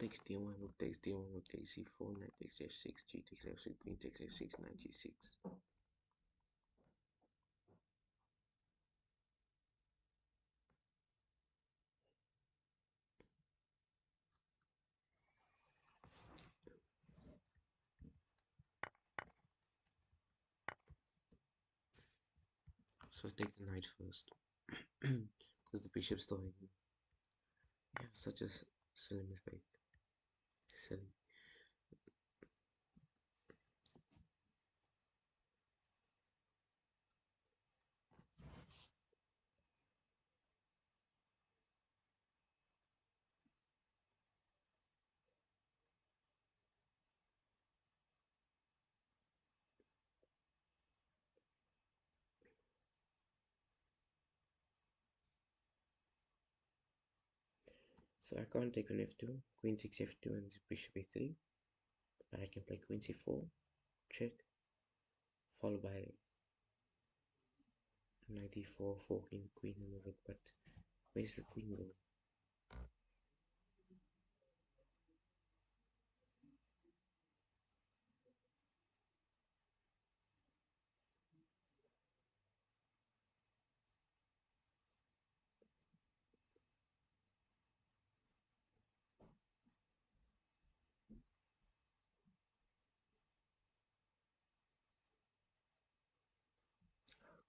takes d1, rook takes d1, rook takes c4, knight takes f6, g takes f6, queen takes f6, knight g6. So let's take the knight first, because the bishop's still hanging. Yeah, such a silly mistake. Silly. So I can't take on f2, queen takes f2 and bishop a3, but I can play queen c4, check, followed by knight e4, forking the queen and the rook, but where's the queen go?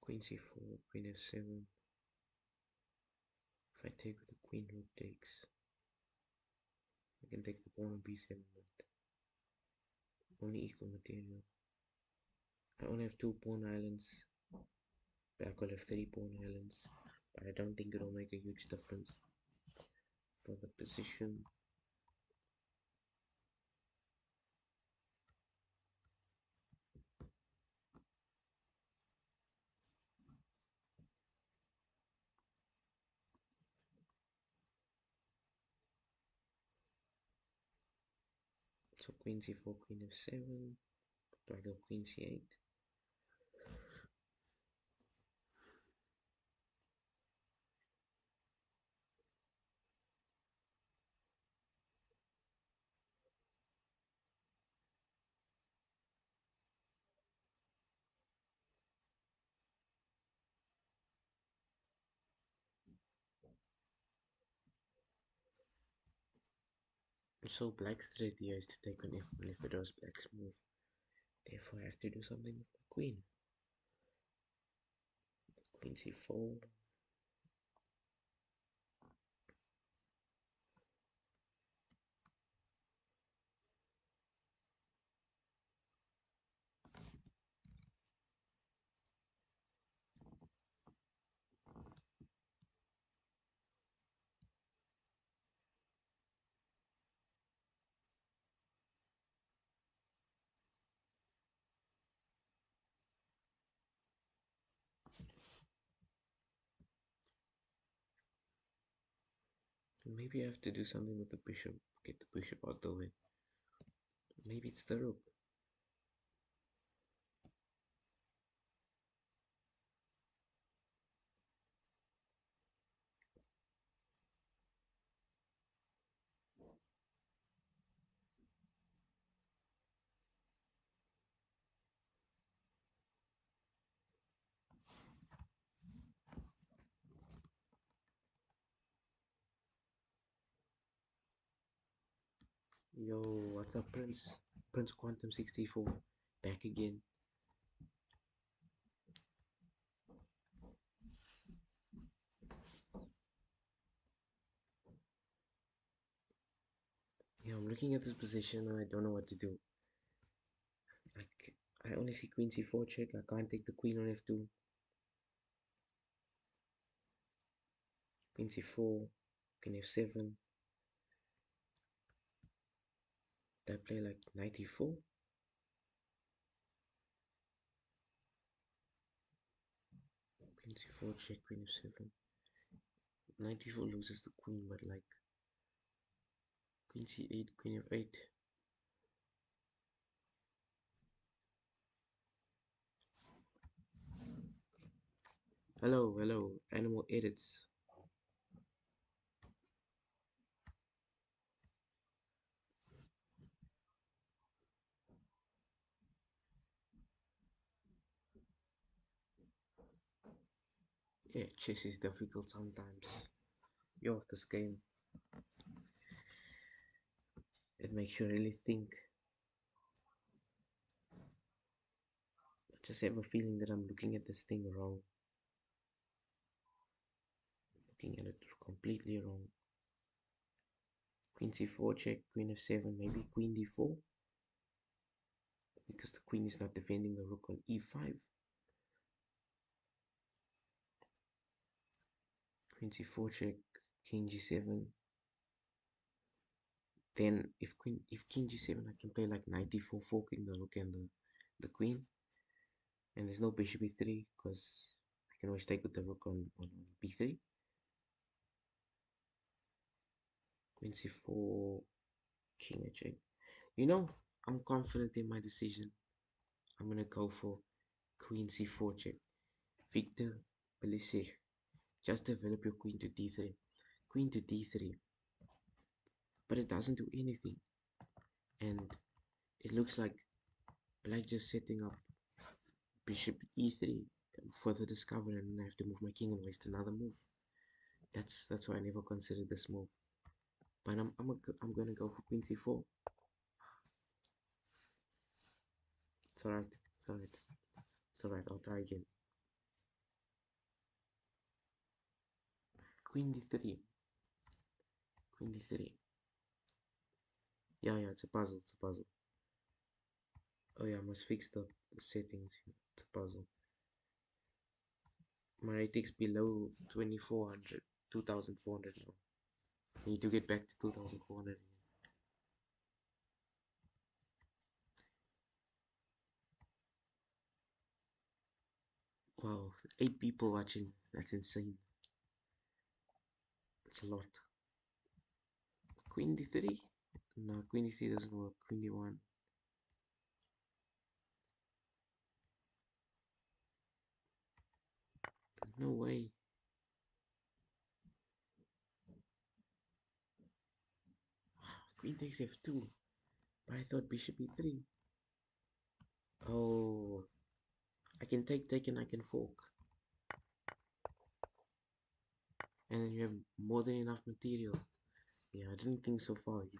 Queen c4, queen f7. If I take with the queen, rook takes. I can take the pawn on b7, but only equal material. I only have 2 pawn islands, but I could have 3 pawn islands. But I don't think it'll make a huge difference for the position. So queen c4, queen f7. Do I go queen c8? So black's strategy is to take on f1 if it was black's move. Therefore I have to do something with my queen. Queen c4. Maybe I have to do something with the bishop. Get the bishop out the way. Maybe it's the rook. Yo, what's up, Prince? Prince Quantum 64. Back again. Yeah, I'm looking at this position and I don't know what to do. Like, I only see queen c4 check. I can't take the queen on f2. Queen c4, queen f7. Do I play like knight e4? Queen c4 check, queen f7. Knight e4 loses the queen, but like queen c8, queen f8. Hello, hello, animal edits. Yeah, chess is difficult sometimes. Yo, this game, it makes you really think. I just have a feeling that I'm looking at this thing wrong. Looking at it completely wrong. Queen c4 check, queen f7, maybe queen d4. Because the queen is not defending the rook on e5. Queen c4 check, king g7. Then if king g7, I can play like knight d4, forking the rook and the queen. And there's no bishop e3 because I can always take with the rook on b3. Queen c4, king h8. You know, I'm confident in my decision. I'm gonna go for queen c4 check. Victor Belisich. Just develop your queen to d3. Queen to d3. But it doesn't do anything. And it looks like black just setting up bishop e3 for the discovery, and I have to move my king and waste another move. That's why I never considered this move. But I'm gonna go for queen c4. It's alright. It's alright. It's alright. I'll try again. Queen d3. Queen d3. Yeah, it's a puzzle. It's a puzzle. Oh yeah, I must fix the settings. It's a puzzle. My rating's below 2400, 2400 now. I need to get back to 2400. Wow, 8 people watching. That's insane. It's a lot. Queen d3? No, queen d3 doesn't work. Queen d1. No way. Queen takes f2. But I thought bishop e3. Oh, I can take and I can fork. And then you have more than enough material. Yeah, I didn't think so far. You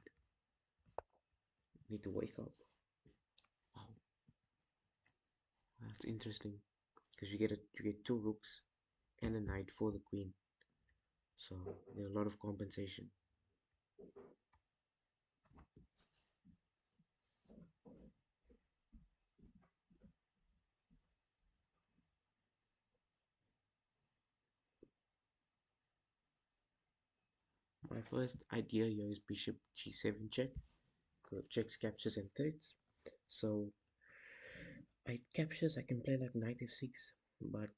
need to wake up. Wow, that's interesting. Because you get two rooks and a knight for the queen. So there's a lot of compensation. My first idea here is bishop g7 check. Checks, captures, and threats. So I captures, I can play like knight f6, but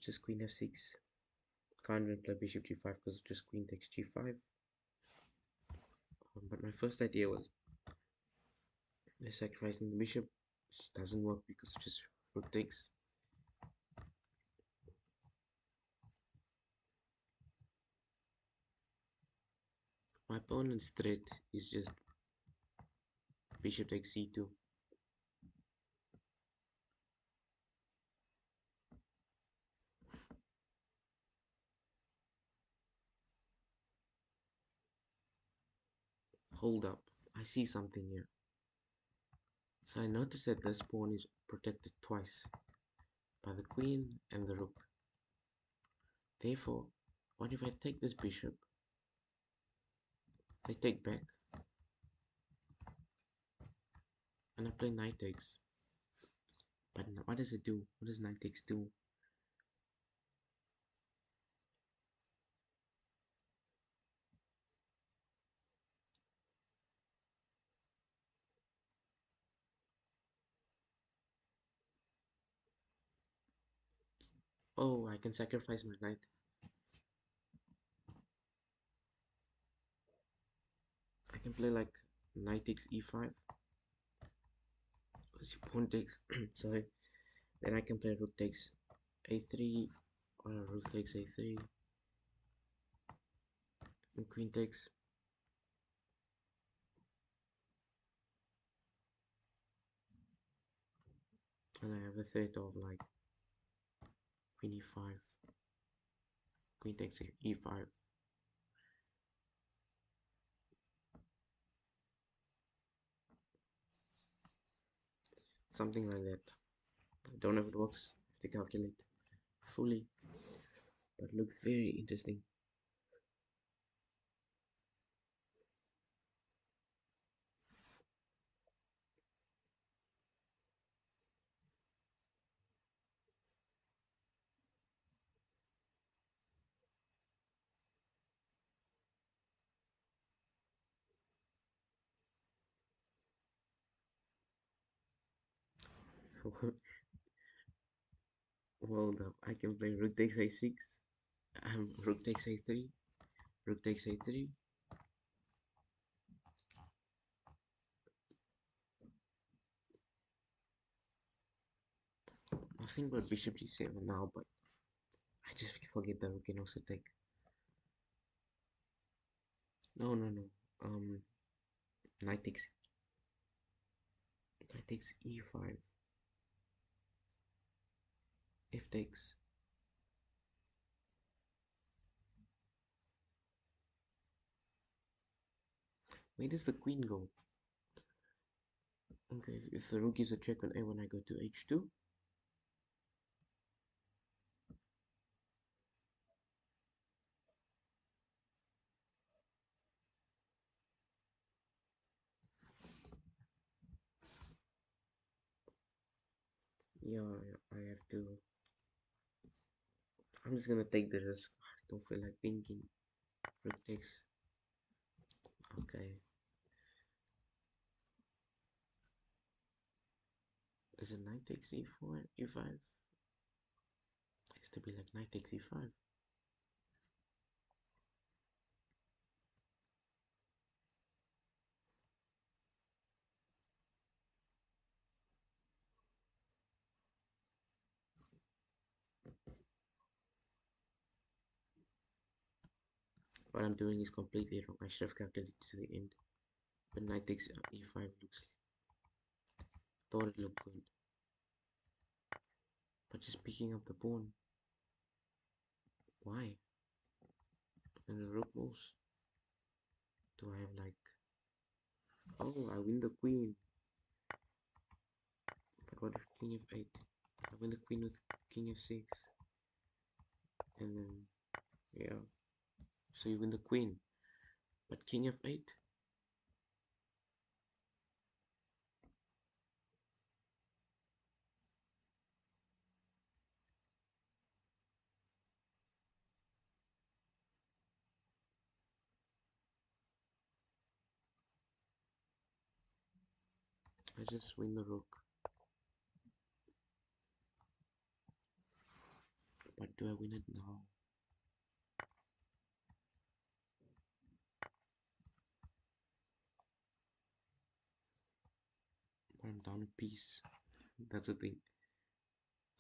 just queen f6. Can't even play bishop g5 because just queen takes g5. But my first idea was sacrificing the bishop, which doesn't work because just rook takes. My opponent's threat is just bishop takes c2. Hold up, I see something here. So I noticed that this pawn is protected twice by the queen and the rook. Therefore, what if I take this bishop? I take back and I play knight takes. But what does it do? What does knight takes do? Oh, I can sacrifice my knight. I can play like knight takes e5. Pawn takes, sorry. Then I can play rook takes a3, or rook takes a3, and queen takes. And I have a threat of like queen e5. Queen takes e5. Something like that. I don't know if it works. I have to calculate fully, but looks very interesting. Hold up, I can play rook takes a6, rook takes a3, rook takes a3. I was thinking about bishop g7 now, but I just forget that we can also take. No, no, no. Knight takes e5. F takes. Where does the queen go? Okay, if the rook is a check on a1, I go to h2. Yeah, I have to. I'm just gonna take the risk. I don't feel like thinking. Rook takes. Okay. Is it knight takes e4, e5? It has to be like knight takes e5. What I'm doing is completely wrong. I should have calculated to the end. But knight takes e5 looks. Thought it looked good. But just picking up the pawn. Why? And the rook moves. Do I have like. Oh, I win the queen. But what if king f8? I win the queen with king f6. And then. Yeah. So you win the queen. But king f8? I just win the rook. But do I win it now? But I'm down a piece. That's the thing.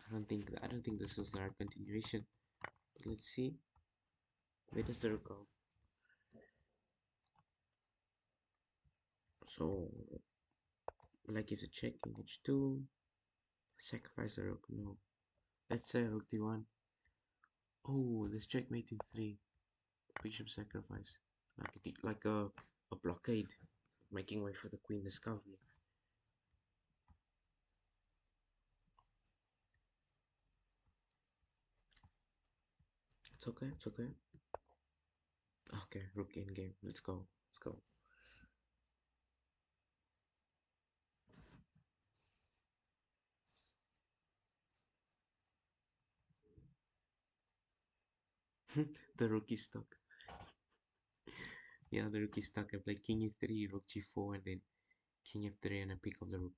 I don't think this was the right continuation. But let's see. Where does the rook go? So like if the check in h2, sacrifice the rook. No. Let's say rook d1. Oh, this checkmate in 3. Bishop sacrifice. Like a blockade. Making way for the queen discovery. It's okay, it's okay. Okay, rook in game. Let's go. Let's go. The rook is stuck. Yeah, the rook is stuck. I play king e3, rook g4, and then king f3, and I pick up the rook.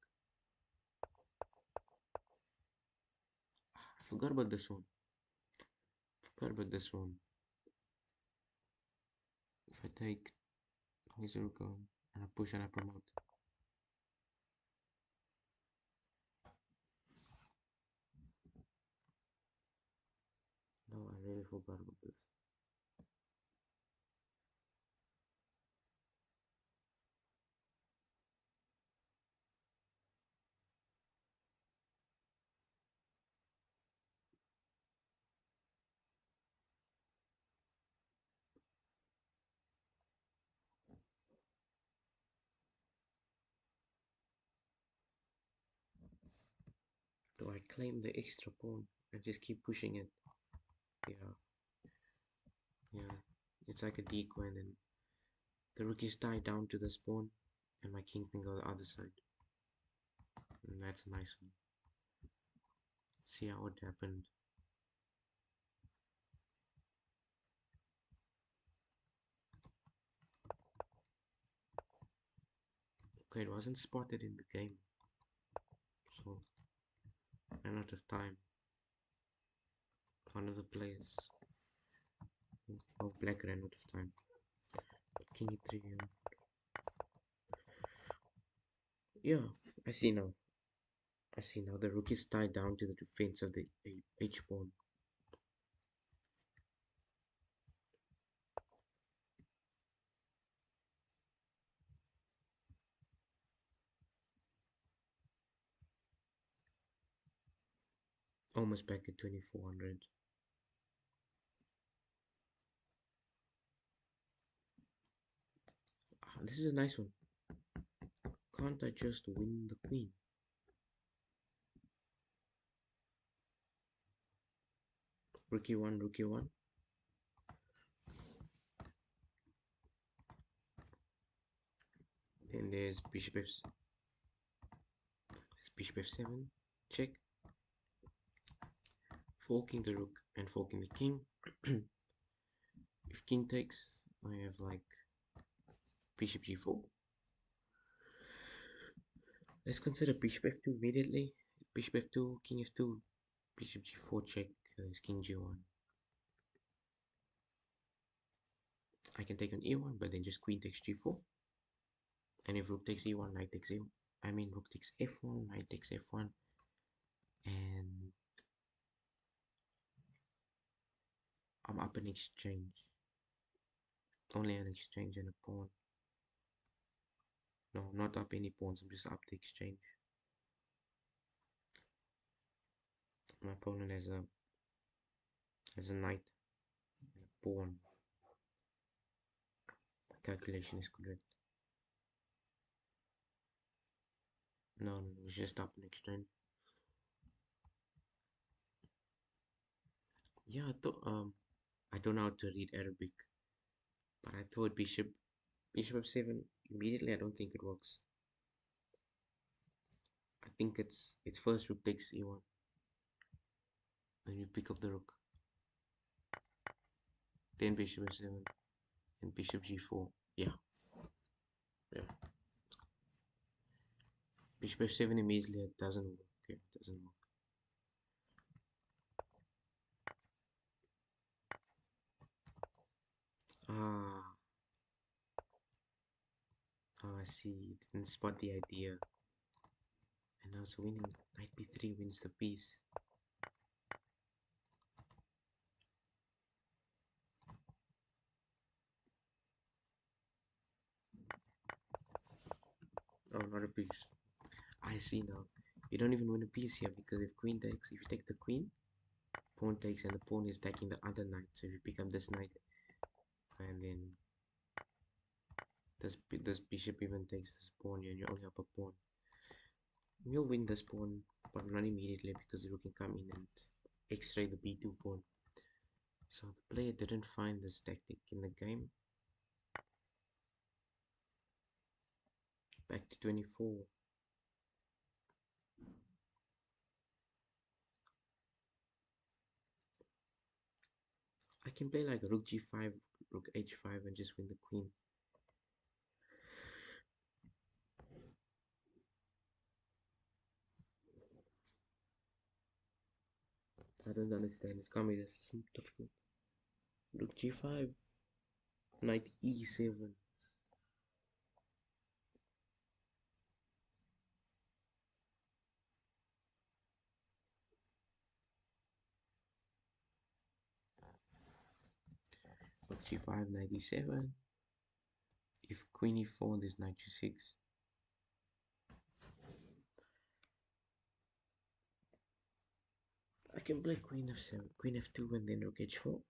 I forgot about this one. Forgot about this one. If I take, where's the rook going? And I push and I promote. No, I really forgot about this. Do I claim the extra pawn and just keep pushing it? Yeah, yeah. It's like a decoy, and then the rook is tied down to this pawn, and my king can go the other side. And that's a nice one. Let's see how it happened. Okay, it wasn't spotted in the game, so ran out of time. One of the players, oh, black ran out of time. King e3. Yeah, I see now. I see now. The rook is tied down to the defense of the h pawn. Almost back at 2400. Ah, this is a nice one. Can't I just win the queen? Rook e1, rook e1. Then there's bishop f7. Check. Forking the rook and forking the king. If king takes, I have like bishop g4. Let's consider bishop f2 immediately. Bishop f2, king f2, bishop g4 check, king g1. I can take on e1, but then just queen takes g4. And if rook takes e1, knight takes e1. I mean, rook takes f1, knight takes f1. And I'm up an exchange. Only an exchange and a pawn. No, not up any pawns, I'm just up the exchange. My opponent has a knight and a pawn. My calculation is correct. No, it's just up an exchange. Yeah, I don't know how to read Arabic, but I thought bishop f7 immediately. I don't think it works. I think it's first rook takes e1, and you pick up the rook. Then bishop f7 and bishop g4. Yeah, yeah. Bishop f7 immediately. It doesn't work. Okay, it doesn't work. Ah, oh, I see. Didn't spot the idea. And now it's winning. Knight b3 wins the piece. Oh, not a piece. I see now. You don't even win a piece here because if queen takes, if you take the queen, pawn takes, and the pawn is attacking the other knight. So if you pick up this knight, and then this bishop even takes this pawn, and you only up a pawn. You'll win this pawn, but not immediately because the rook can come in and extract the b2 pawn. So the player didn't find this tactic in the game. Back to 24. I can play like rook g5, rook h5 and just win the queen. I don't understand. It can't be this difficult. Rook g5, knight e7. Rook g5, knight e7. If queen e4, there's knight g6. I can play queen f7, queen f2, and then rook h4.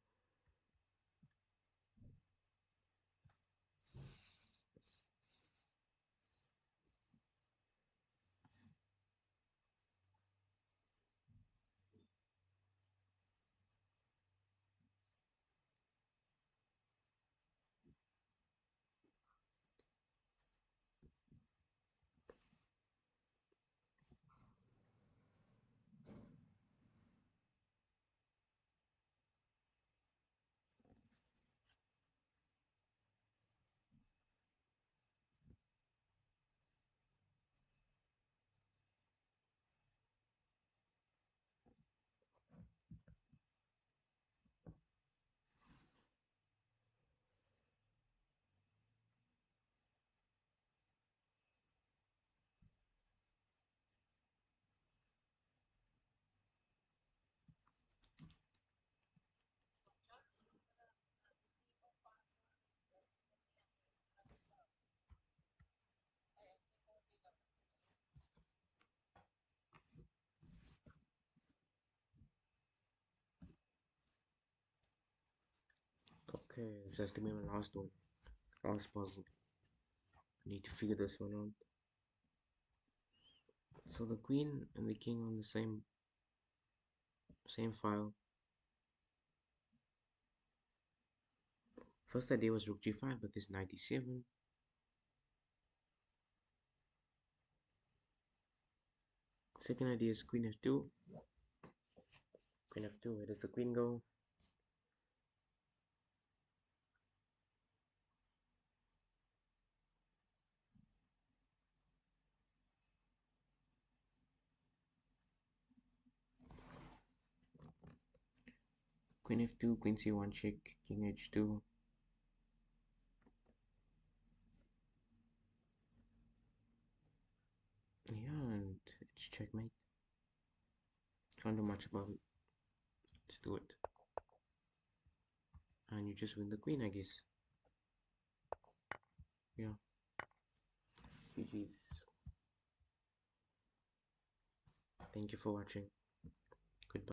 Okay, so that's to be my last one. Last puzzle. I need to figure this one out. So the queen and the king on the same file. First idea was rook g5, but there's knight d7. Second idea is queen f2. Queen f2, where does the queen go? Queen f2, queen c1 check, king h2. Yeah, and it's checkmate. Can't do much about it. Let's do it. And you just win the queen, I guess. Yeah. GG's. Thank you for watching.